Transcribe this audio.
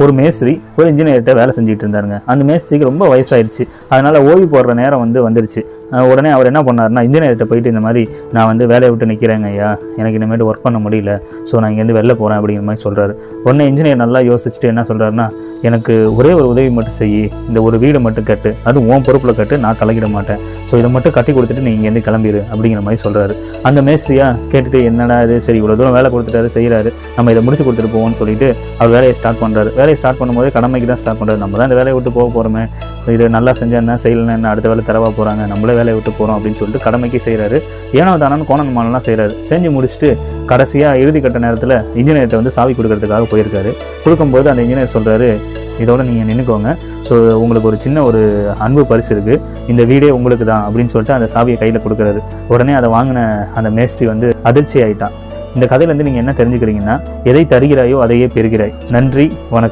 ஒரு மேஸ்திரி ஒரு இன்ஜினியர்கிட்ட வேலை செஞ்சுட்டு இருந்தாருங்க. அந்த மேஸ்திரிக்கு ரொம்ப வயசாயிடுச்சு. அதனால் ஓய்வு போடுற நேரம் வந்துருச்சு. உடனே அவர் என்ன பண்ணாருன்னா, இன்ஜினியர்கிட்ட போயிட்டு இந்த மாதிரி நான் வேலையை விட்டு நிற்கிறேங்க ஐயா, எனக்கு இனிமேட்டு ஒர்க் பண்ண முடியல, ஸோ நான் இங்கேருந்து வெளில போகிறேன் அப்படிங்கிற மாதிரி சொல்கிறாரு. உடனே இன்ஜினியர் நல்லா யோசிச்சுட்டு என்ன சொல்கிறாருன்னா, எனக்கு ஒரே ஒரு உதவி மட்டும் செய்யி, இந்த ஒரு வீடை மட்டும் கட்டு, அது உன் பொறுப்பில் கட்டு, நான் தலையிட மாட்டேன், ஸோ இதை மட்டும் கட்டி கொடுத்துட்டு நீ இங்கேருந்து கிளம்பிடு அப்படிங்கிற மாதிரி சொல்கிறாரு. அந்த மேஸ்திரியா கேட்டுட்டு என்னடா இது, சரி இவ்வளோ தூரம் வேலை கொடுத்துட்டாரு செய்கிறாரு, நம்ம இதை முடிச்சு கொடுத்துட்டு போவோம்னு சொல்லிட்டு அவர் வேலையை ஸ்டார்ட் பண்ணுறாரு. வேலையை ஸ்டார்ட் பண்ணும்போது கடமைக்கு தான் ஸ்டார்ட் பண்ணுறாரு. நம்ம தான் இந்த வேலையை விட்டு போக போகிறோமே, இது நல்லா செஞ்சால் என்ன, செய்யலைன்னா என்ன, அடுத்த வேலை தரவா போகிறாங்க, நம்மளே வேலையை விட்டு போகிறோம் அப்படின்னு சொல்லிட்டு கடமைக்கு செய்கிறாரு. ஏனோ தானு கோணன் மானெல்லாம் செய்கிறாரு. செஞ்சு முடிச்சுட்டு கடைசியாக இறுதி கட்ட நேரத்தில் இன்ஜினியர்கிட்ட சாவி கொடுக்கறதுக்காக போயிருக்காரு. கொடுக்கும்போது அந்த இன்ஜினியர் சொல்கிறாரு, இதோட நீங்கள் நின்றுக்கோங்க, ஸோ உங்களுக்கு ஒரு சின்ன ஒரு அன்பு பரிசு இருக்குது, இந்த வீடே உங்களுக்கு தான் அப்படின்னு சொல்லிட்டு அந்த சாவியை கையில் கொடுக்குறாரு. உடனே அதை வாங்கின அந்த மேஸ்திரி அதிர்ச்சி ஆகிட்டான். இந்த கதையிலேருந்து நீங்கள் என்ன தெரிஞ்சுக்கிறீங்கன்னா, எதை தருகிறாயோ அதையே பெறுகிறாய். நன்றி, வணக்கம்.